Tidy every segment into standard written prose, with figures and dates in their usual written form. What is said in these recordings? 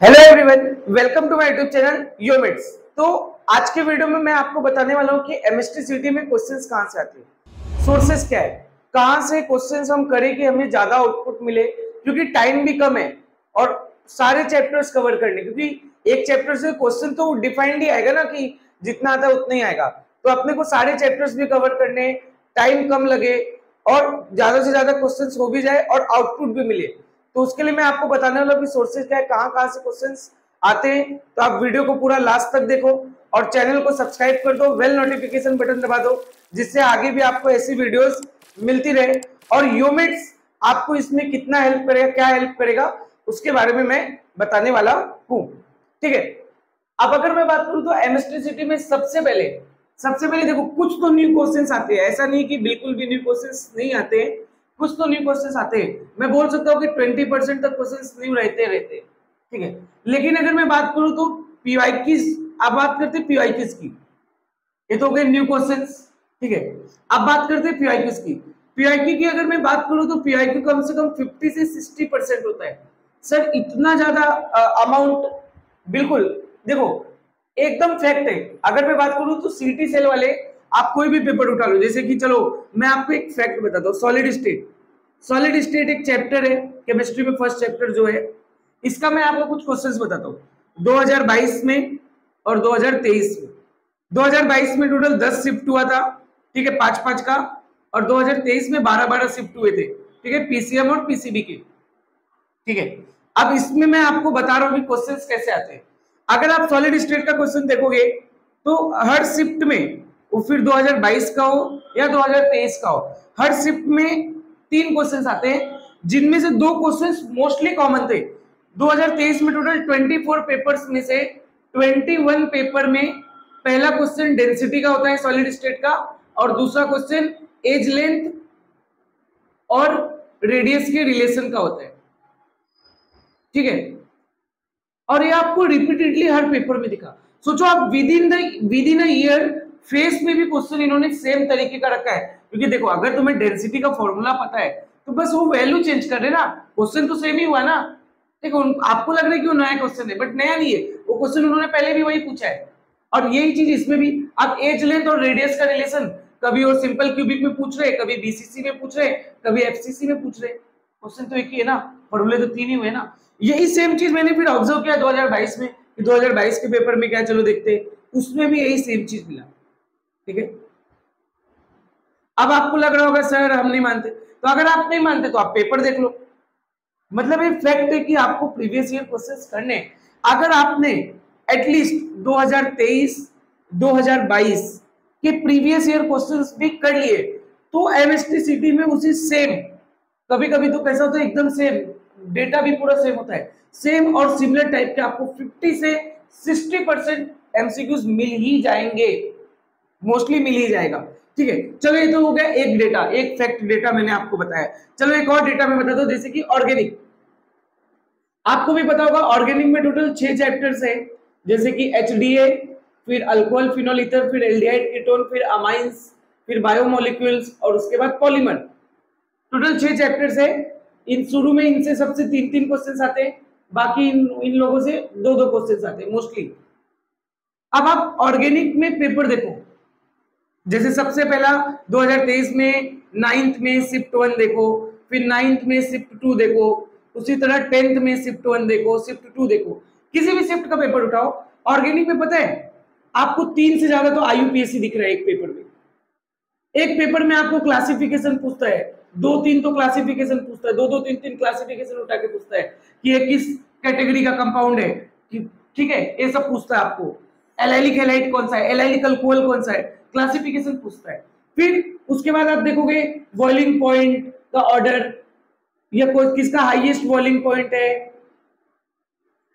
Hello everyone, welcome to my YouTube channel योमिट्स। तो आज के वीडियो में मैं आपको बताने वाला हूँ कि एमएसटी सीटी में क्वेश्चंस कहाँ से आते हैं, सोर्सेस क्या है, कहाँ से क्वेश्चंस हम करें कि हमें ज्यादा आउटपुट मिले, क्योंकि टाइम भी कम है और सारे चैप्टर्स कवर करने, क्योंकि एक चैप्टर से क्वेश्चन तो डिफाइंड ही आएगा ना कि जितना आता है उतना ही आएगा। तो अपने को सारे चैप्टर्स भी कवर करने, टाइम कम लगे और ज्यादा से ज्यादा क्वेश्चंस हो भी जाए और आउटपुट भी मिले। तो उसके लिए मैं आपको बताने वाला हूँ कि सोर्सेज क्या है, कहाँ से क्वेश्चंस आते हैं। तो आप वीडियो को पूरा लास्ट तक देखो और चैनल को सब्सक्राइब कर दो, बेल नोटिफिकेशन बटन दबा दो, जिससे आगे भी आपको ऐसी वीडियोस मिलती रहे। और योमिट्स आपको इसमें कितना हेल्प करेगा, क्या हेल्प करेगा, उसके बारे में मैं बताने वाला हूँ। ठीक है, अब अगर मैं बात करूँ तो एमएसटी में सबसे पहले देखो, कुछ तो न्यू क्वेश्चंस आते हैं, ऐसा नहीं कि बिल्कुल भी न्यू क्वेश्चंस नहीं आते हैं, कुछ तो न्यू क्वेश्चंस आते हैं। मैं बोल सकता हूँ कि 20% तक क्वेश्चंस न्यू रहते रहते, ठीक है। लेकिन अगर मैं बात करूँ तो पीवाई की, अब बात करते हैं पीवाई की, ये तो हो गए न्यू क्वेश्चंस, ठीक है। अब बात करते हैं पीवाई की। पीवाई की अगर मैं बात करूँ तो पीवाई कम से कम 50 से 60% होता है। सर इतना ज्यादा अमाउंट, बिल्कुल देखो एकदम फैक्ट है। अगर मैं बात करूं तो सीटी सेल वाले आप कोई भी पेपर उठा लो, जैसे कि चलो मैं आपको एक फैक्ट बताता हूँ, सॉलिड स्टेट एक चैप्टर है केमिस्ट्री में, फर्स्ट चैप्टर जो है इसका मैं आपको कुछ क्वेश्चंस बताता हूँ। 2022 में और 2023 में, 2022 में टोटल 10 शिफ्ट हुआ था, ठीक है, 5-5 का, और 2023 में 12-12 शिफ्ट हुए थे, ठीक है, पीसीएम और पीसीबी के, ठीक है। अब इसमें मैं आपको बता रहा हूँ कि क्वेश्चंस कैसे आते हैं। अगर आप सॉलिड स्टेट का क्वेश्चन देखोगे तो हर शिफ्ट में, वो फिर 2022 का हो या 2023 का हो, हर शिफ्ट में 3 क्वेश्चंस आते हैं, जिनमें से 2 क्वेश्चंस मोस्टली कॉमन थे। 2023 में टोटल 24 पेपर्स में से 21 पेपर में पहला क्वेश्चन डेंसिटी का होता है सॉलिड स्टेट का, और दूसरा क्वेश्चन एज लेंथ और रेडियस के रिलेशन का होता है, ठीक है। और ये आपको रिपीटेडली हर पेपर में दिखा। सोचो आप with in a year face में भी क्वेश्चन इन्होंने सेम तरीके का रखा है, क्योंकि देखो अगर तुम्हें डेंसिटी का फॉर्मूला पता है तो बस वो वैल्यू चेंज कर देना, क्वेश्चन तो सेम ही हुआ ना। देखो आपको लग रहा है कि वो नया क्वेश्चन है, बट नया नहीं है, वो क्वेश्चन उन्होंने पहले भी वही पूछा है। और यही चीज इसमें भी, आप एज लेंथ और रेडियस का रिलेशन कभी वो सिंपल क्यूबिक में पूछ रहे, कभी बीसीसी में पूछ रहे, कभी एफसीसी में पूछ रहे, क्वेश्चन तो एक ही है ना, फॉर्मूले तो 3 ही हुए ना। यही सेम चीज मैंने फिर ऑब्जर्व किया 2022 में, कि 2022 के पेपर में क्या, चलो देखते, उसमें भी यही सेम चीज मिला, ठीक है। अब आपको लग रहा होगा सर हम नहीं मानते, तो अगर आप नहीं मानते तो आप पेपर देख लो। मतलब ये फैक्ट है कि आपको प्रीवियस ईयर क्वेश्चंस करने, अगर आपने एटलीस्ट 2023 2022 के प्रीवियस ईयर क्वेश्चंस भी कर लिए तो एमएसटी में उसी सेम, कभी कभी तो कैसा होता है एकदम सेम, डेटा भी पूरा सेम होता है, सेम और सिमिलर टाइप के आपको 50 से 60% एमसीक्यूज मिल ही जाएंगे, मोस्टली मिल ही जाएगा, ठीक है। चलो ये तो हो गया एक डेटा, एक फैक्ट डेटा मैंने आपको बताया। चलो एक और डेटा मैं बता दूं, जैसे कि ऑर्गेनिक, आपको भी पता होगा ऑर्गेनिक में टोटल 6 चैप्टर्स है, जैसे कि एचडीए, फिर अल्कोहल फिनोल ईथर, फिर एल्डिहाइड कीटोन, फिर अमाइंस, फिर बायोमोलिक्यूल्स और उसके बाद पॉलीमर। टोटल 6 चैप्टर्स है। इन शुरू में इनसे सबसे 3-3 क्वेश्चंस आते हैं, बाकी इन लोगों से 2-2 क्वेश्चंस आते हैं मोस्टली। अब आप ऑर्गेनिक में पेपर देखो, जैसे सबसे पहला 2023 में 9th में शिफ्ट 1 देखो, फिर 9th में शिफ्ट 2 देखो, उसी तरह 10th में शिफ्ट 1 देखो, शिफ्ट 2 देखो, किसी भी शिफ्ट का पेपर उठाओ ऑर्गेनिक में, पता है आपको 3 से ज्यादा तो आईयूपीएससी दिख रहा है एक पेपर में। एक पेपर में आपको क्लासिफिकेशन पूछता है, 2-3 तो क्लासिफिकेशन पूछता है, 2-2 3-3 क्लासिफिकेशन उठा के पूछता है कि ये किस कैटेगरी का कंपाउंड है, ठीक है, ये सब पूछता है आपको। एलाइलिक हैलाइड कौन सा है, एलाइलिक अल्कोहल कौन सा है, क्लासिफिकेशन पूछता है। फिर उसके बाद आप देखोगे बॉइलिंग पॉइंट का ऑर्डर, या किसका हाईएस्ट बॉइलिंग पॉइंट है,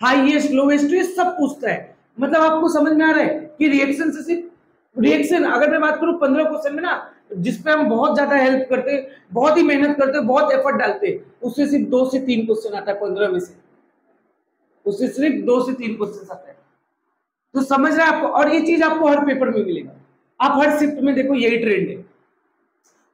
हाईएस्ट लोवेस्ट, ये सब पूछता है। मतलब आपको समझ में आ रहा है कि रिएक्शन से सिर्फ रिएक्शन, अगर मैं बात करूं 15 क्वेश्चन में ना, जिसपे हम बहुत ज्यादा हेल्प करते, बहुत ही मेहनत करते, बहुत एफर्ट डालते, उससे सिर्फ 2 से 3 क्वेश्चन आता है 15 में से, उससे सिर्फ 2 से 3 क्वेश्चन आता है। तो समझ रहे हैं आपको, और ये चीज आपको हर पेपर में मिलेगा, आप हर शिफ्ट में देखो यही ट्रेंड है।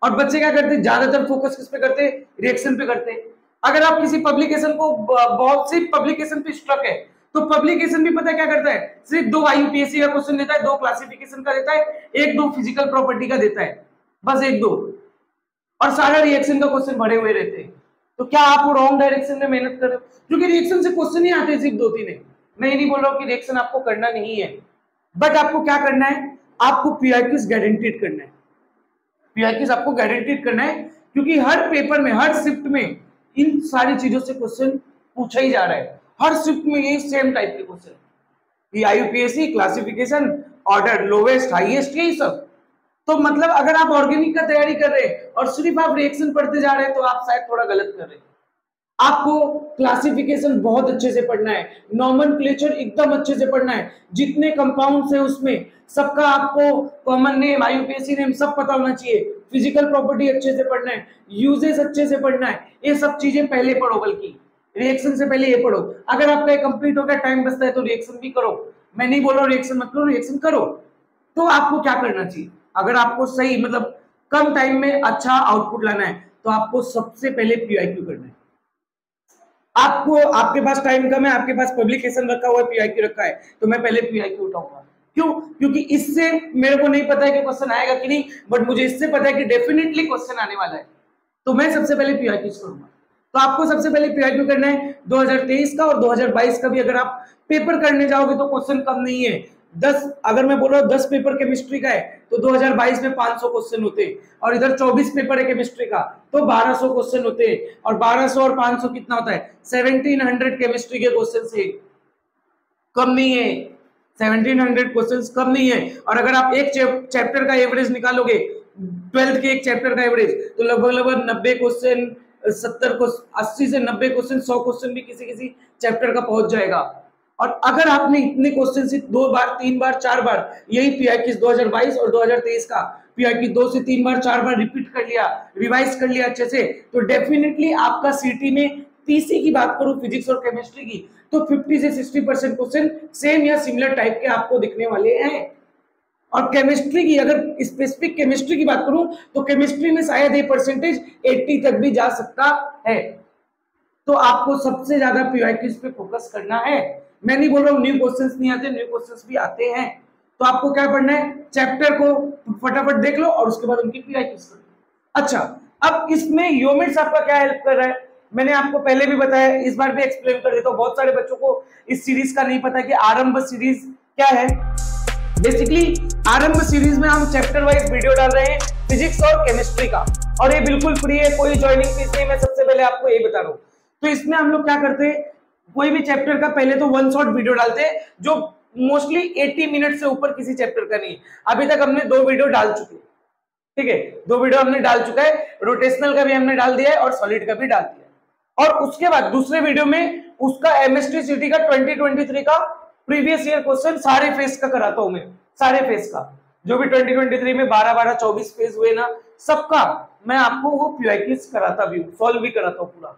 और बच्चे क्या करते हैं, ज्यादातर फोकस किस पे करते हैं, रिएक्शन पे करते हैं। अगर आप किसी पब्लिकेशन को, बहुत सी पब्लिकेशन पे स्ट्रक है, तो पब्लिकेशन भी पता है क्या करता है, सिर्फ 2 IUPAC का क्वेश्चन देता है, 2 क्लासिफिकेशन का देता है, 1-2 फिजिकल प्रॉपर्टी का देता है, बस 1-2, और सारा रिएक्शन का क्वेश्चन भरे हुए रहते हैं। तो क्या आप रॉन्ग डायरेक्शन में मेहनत कर रहे हो? क्योंकि रिएक्शन से क्वेश्चन ही आते हैं सिर्फ 2-3 है। मैं ये नहीं बोल रहा हूँ कि रिएक्शन आपको करना नहीं है, बट आपको क्या करना है, आपको पीआईक्यूज गारंटीड करना है। पीआईक्यूज आपको गारंटीड करना है, क्योंकि हर पेपर में, हर शिफ्ट में इन सारी चीजों से क्वेश्चन पूछा ही जा रहा है। हर शिफ्ट में यही सेम टाइप के question, IUPAC, classification, order, lowest, highest, यही सब। तो मतलब अगर आप ऑर्गेनिक का तैयारी कर रहे हैं और सिर्फ आप रिएक्शन पढ़ते जा रहे हैं तो आप शायद थोड़ा गलत कर रहे हैं। आपको क्लासिफिकेशन बहुत अच्छे से पढ़ना है, नॉमेनक्लेचर एकदम अच्छे से पढ़ना है, जितने कंपाउंड्स है उसमें सबका आपको कॉमन नेम, IUPAC नेम सब पता होना चाहिए, फिजिकल प्रॉपर्टी अच्छे से पढ़ना है, यूजेस अच्छे से पढ़ना है, ये सब चीजें पहले पढ़ो, बल्कि रिएक्शन से पहले ये पढ़ो। अगर आपका कंप्लीट हो गया, टाइम बचता है तो रिएक्शन भी करो। मैं नहीं बोल रहा हूँ रिएक्शन मत करो, रिएक्शन करो। तो आपको क्या करना चाहिए, अगर आपको सही मतलब कम टाइम में अच्छा आउटपुट लाना है तो आपको सबसे पहले पीआईक्यू करना है। आपको, आपके पास टाइम कम है, आपके पास पब्लिकेशन रखा हुआ है, पीआईक्यू रखा है, तो मैं पहले पीआईक्यू उठाऊंगा। क्यों? क्योंकि इससे मेरे को नहीं पता है कि क्वेश्चन आएगा कि नहीं, बट मुझे इससे पता है कि डेफिनेटली क्वेश्चन आने वाला है, तो मैं सबसे पहले पीआईक्यू करूंगा। तो आपको सबसे पहले पीआईक्यू करना है 2023 का, और 2022 का भी अगर आप पेपर करने जाओगे तो क्वेश्चन कम नहीं है। 10, अगर मैं बोल रहा हूँ 10 पेपर केमिस्ट्री का है तो 2022 में 500 क्वेश्चन होते हैं, और इधर 24 पेपर है केमिस्ट्री का तो 1200 क्वेश्चन होते हैं, और 1200 और 500 कितना होता है, 1700 केमिस्ट्री के क्वेश्चन से कम नहीं है, 1700 क्वेश्चंस कम नहीं है। और अगर आप एक चैप्टर का एवरेज निकालोगे, 12th के एक चैप्टर का एवरेज, तो लगभग 90 क्वेश्चन, 70 को 80 से 90 क्वेश्चन, 100 क्वेश्चन भी किसी किसी चैप्टर का पहुंच जाएगा। और अगर आपने इतने क्वेश्चन से 2 बार, 3 बार, 4 बार, यही पीआईक्यू 2022 और 2023 का पीआईक्यू 2 से 3 बार, 4 बार रिपीट कर लिया, रिवाइज कर लिया अच्छे से, तो डेफिनेटली आपका सीटी में पीसी की बात करूं, फिजिक्स और केमिस्ट्री की, तो 50 से 60% क्वेश्चन सेम या सिमिलर टाइप के आपको दिखने वाले हैं। और केमिस्ट्री की, अगर स्पेसिफिक केमिस्ट्री की बात करूं तो केमिस्ट्री में शायद ये परसेंटेज 80 तक भी जा सकता है। तो आपको सबसे ज्यादा पीआईक्यूज पे फोकस करना है। मैं नहीं बोल रहा हूँ न्यू क्वेश्चंस नहीं आते, न्यू क्वेश्चंस भी आते हैं। तो आपको क्या पढ़ना है, चैप्टर को फटाफट देख लो और उसके बाद उनकी पीआईक्यूज कर लो। अच्छा, अब इसमें योमिट्स आपका क्या हेल्प कर रहा है, मैंने आपको पहले भी बताया, इस बार भी एक्सप्लेन कर देता हूँ। बहुत सारे बच्चों को इस सीरीज का नहीं पता कि आरंभ सीरीज क्या है। बेसिकली आरंभ सीरीज में हम चैप्टर वाइज वीडियो डाल रहे हैं फिजिक्स और केमिस्ट्री का, और ये बिल्कुल फ्री है, कोई ज्वाइनिंग फीस नहीं। मैं सबसे पहले आपको ये बता रहा हूँ। तो इसमें हम लोग क्या करते हैं, कोई भी चैप्टर का पहले तो 1 शॉट वीडियो डालते हैं, जो मोस्टली 80 मिनट से ऊपर किसी चैप्टर का नहीं है। अभी तक हमने 2 वीडियो डाल चुके हैं, ठीक है, 2 वीडियो हमने डाल चुका है, रोटेशनल का भी हमने डाल दिया है और सॉलिड का भी डाल दिया है। और उसके बाद दूसरे वीडियो में उसका एमएसटी सीटी का 2023 का प्रीवियस ईयर क्वेश्चन सारे फेज का कराता हूं मैं, सारे फेज का, जो भी 2023 में 12-12, 24 फेज हुए ना, सबका मैं आपको वो पीआईक्यूज कराता भी हूँ, सॉल्व भी कराता हूँ पूरा,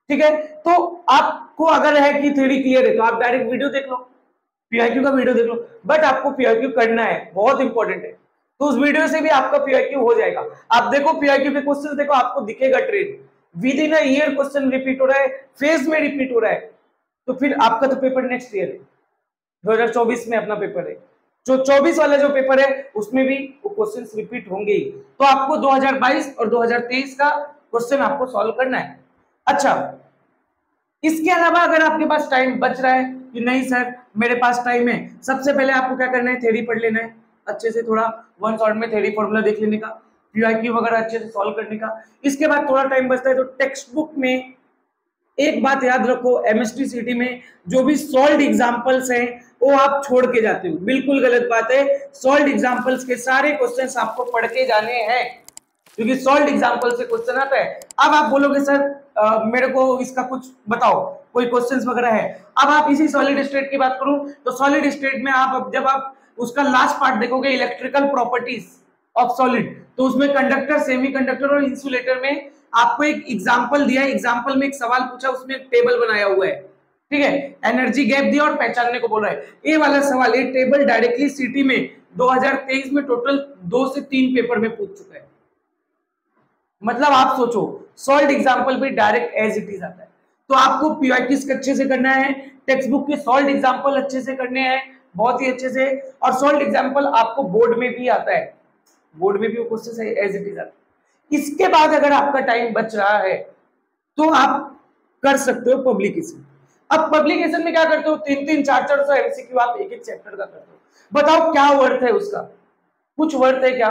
ठीक है। तो आपको अगर है कि थ्योरी क्लियर है तो आप डायरेक्ट वीडियो देख लो, पीआईक्यू का वीडियो देख लो, बट आपको पीआईक्यू करना है, बहुत इंपॉर्टेंट है। तो उस वीडियो से भी आपका पीआईक्यू हो जाएगा। आप देखो पीआईक्यू के क्वेश्चन देखो, आपको दिखेगा trend, with in a year question repeat हो रहा है, फेज में रिपीट हो रहा है, तो फिर आपका तो पेपर नेक्स्ट ईयर है, 2024 में अपना पेपर है, जो 24 वाला जो पेपर है उसमें भी वो क्वेश्चंस रिपीट होंगे ही। तो आपको 2022 और 2023 का क्वेश्चन आपको सॉल्व करना है। अच्छा, इसके अलावा अगर आपके पास टाइम बच रहा है कि नहीं सर मेरे पास टाइम है, सबसे पहले आपको क्या करना है, थ्योरी पढ़ लेना है अच्छे से, थोड़ा 1 शॉट में थ्योरी फॉर्मूला देख लेने का, पीआईक्यू वगैरह अच्छे से सॉल्व करने का। इसके बाद थोड़ा टाइम बचता है तो टेक्स्ट बुक में एक बात याद रखो, एमएसटी सीटी में जो भी सॉल्व्ड एग्जांपल्स हैं वो आप छोड़ के जाते हो, बिल्कुल गलत बात है। सॉल्व्ड एग्जांपल्स के सारे क्वेश्चंस आपको पढ़ के जाने हैं, क्योंकि सॉल्व्ड एग्जांपल से क्वेश्चन आता है। अब आप बोलोगे सर मेरे को इसका कुछ बताओ, कोई क्वेश्चंस वगैरह है। अब आप इसी सॉलिड स्टेट की बात करूं तो सॉलिड स्टेट में आप जब आप उसका लास्ट पार्ट देखोगे, इलेक्ट्रिकल प्रॉपर्टीज ऑफ सॉलिड, तो उसमें कंडक्टर, सेमीकंडक्टर और इंसुलेटर में आपको एक एग्जांपल दिया है, एग्जांपल में एक सवाल पूछा, उसमें एक टेबल बनाया हुआ है, ठीक है, एनर्जी गैप दिया और पहचानने को बोल रहा है। ये वाला सवाल, ये टेबल डायरेक्टली सीटी में 2023 में टोटल 2 से 3 पेपर में पूछ चुका है। मतलब आप सोचो, सॉल्व्ड एग्जांपल भी डायरेक्ट एज इट इज आता है। तो आपको पीआईक्यूज अच्छे से करना है, टेक्स्ट बुक के सॉल्व एग्जाम्पल अच्छे से करने हैं, बहुत ही अच्छे से। और सॉल्व एग्जाम्पल आपको बोर्ड में भी आता है, बोर्ड में भी वो क्वेश्चन एज इट इज आता है। इसके बाद अगर आपका टाइम बच रहा है तो आप कर सकते हो पब्लिकेशन। अब पब्लिकेशन में क्या करते हो, 3-3, 4-4 एमसीक्यू आप एक एक चैप्टर का करते हो। बताओ क्या वर्थ है उसका, कुछ वर्थ है क्या?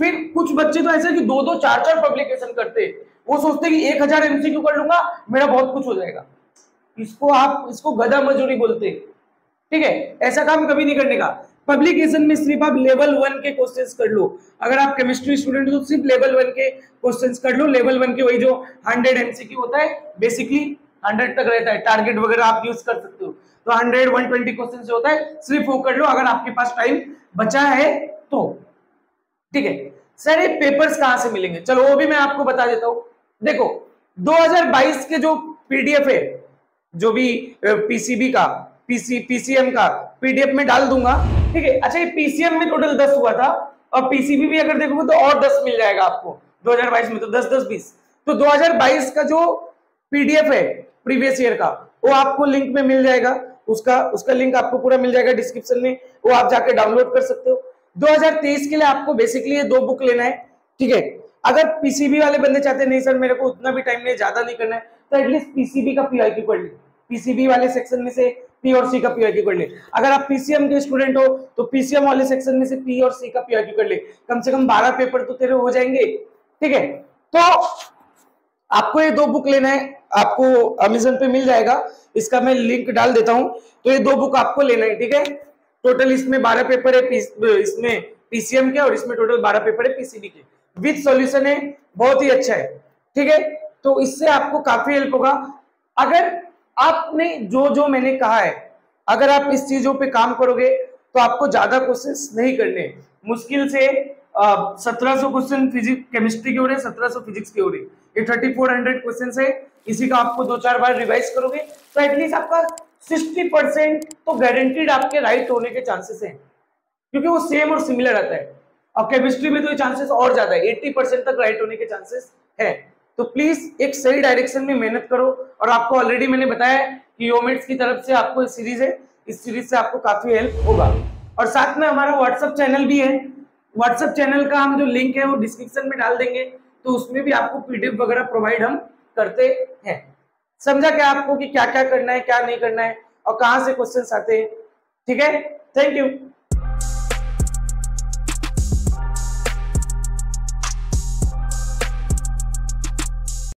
फिर कुछ बच्चे तो ऐसे कि 2-2, 4-4 पब्लिकेशन करते हैं, वो सोचते हैं कि 1000 एमसीक्यू कर लूंगा मेरा बहुत कुछ हो जाएगा। इसको गधा मजूरी बोलते हैं, ठीक है? ऐसा काम कभी नहीं करने का। पब्लिकेशन में सिर्फ आप लेवल 1 के क्वेश्चंस कर लो। अगर आप केमिस्ट्री स्टूडेंट हो तो सिर्फ लेवल 1 के क्वेश्चंस कर लो। लेवल 1 के वही जो 100 एमसीक्यू होता है, बेसिकली 100 तक रहता है, टारगेट वगैरह आप यूज कर सकते हो। तो 100, 120 क्वेश्चन जो होता है सिर्फ वो कर लो अगर आपके पास टाइम बचा है तो, ठीक है? सर ये पेपर्स कहां से मिलेंगे, चलो वो भी मैं आपको बता देता हूं। देखो 2022 के जो पीडीएफ है, जो भी पीसीबी का पीसीएम का पीडीएफ में डाल दूंगा, ठीक है? अच्छा, ये पीसीएम में टोटल 10 हुआ था और पीसीबी भी अगर देखोगे तो और 10 मिल जाएगा आपको 2022 में, तो 10-10-20। तो 2022 का जो पीडीएफ है प्रीवियस ईयर का, वो आपको लिंक में मिल जाएगा, उसका लिंक आपको पूरा मिल जाएगा डिस्क्रिप्शन में, वो आप जाके डाउनलोड कर सकते हो। 2023 के लिए आपको बेसिकली ये 2 बुक लेना है, ठीक है? अगर पीसीबी वाले बंदे चाहते हैं नहीं सर मेरे को उतना भी टाइम नहीं, ज्यादा नहीं करना है, तो एटलीस्ट पीसीबी का पीआईक्यू पढ़ ले, पीसीबी वाले सेक्शन में से पी और सी का पीआईक्यू कर ले। अगर आप पीसीएम के स्टूडेंट हो तो पीसीएम वाले सेक्शन में से पी और सी का पीआईक्यू कर ले, कम से कम 12 पेपर तो तेरे हो जाएंगे, ठीक है? तो आपको ये 2 बुक लेना है, आपको अमेज़न पे मिल जाएगा, इसका मैं लिंक डाल देता हूं। तो ये 2 बुक आपको लेना है, ठीक है? टोटल इसमें 12 पेपर है, इसमें पीसीएम के और इसमें टोटल 12 पेपर है पीसीबी के, विद सॉल्यूशन है, बहुत ही अच्छा है, ठीक है? तो इससे आपको काफी हेल्प होगा। अगर आपने जो जो मैंने कहा है, अगर आप इस चीजों पे काम करोगे तो आपको ज्यादा क्वेश्चंस नहीं करने, मुश्किल से 1700 क्वेश्चन फिजिक्स केमिस्ट्री के हो रहे हैं, 1700 फिजिक्स के हो रहे हैं, ये 3400 क्वेश्चन है, इसी का आपको 2-4 बार रिवाइज करोगे तो एटलीस्ट आपका 60% तो गारंटीड आपके राइट होने के चांसेस हैं, क्योंकि वो सेम और सिमिलर आता है। और केमिस्ट्री में तो ये चांसेस और ज्यादा है, 80% तक राइट होने के चांसेस है। तो प्लीज एक सही डायरेक्शन में मेहनत करो। और आपको ऑलरेडी मैंने बताया कि योमेट्स की तरफ से आपको इस सीरीज है, इस सीरीज से आपको काफी हेल्प होगा। और साथ में हमारा व्हाट्सएप चैनल भी है, व्हाट्सएप चैनल का हम जो लिंक है वो डिस्क्रिप्शन में डाल देंगे, तो उसमें भी आपको पीडीएफ वगैरह प्रोवाइड हम करते हैं। समझा क्या आपको कि क्या क्या करना है, क्या नहीं करना है और कहां से क्वेश्चंस आते हैं, ठीक है? Thank you.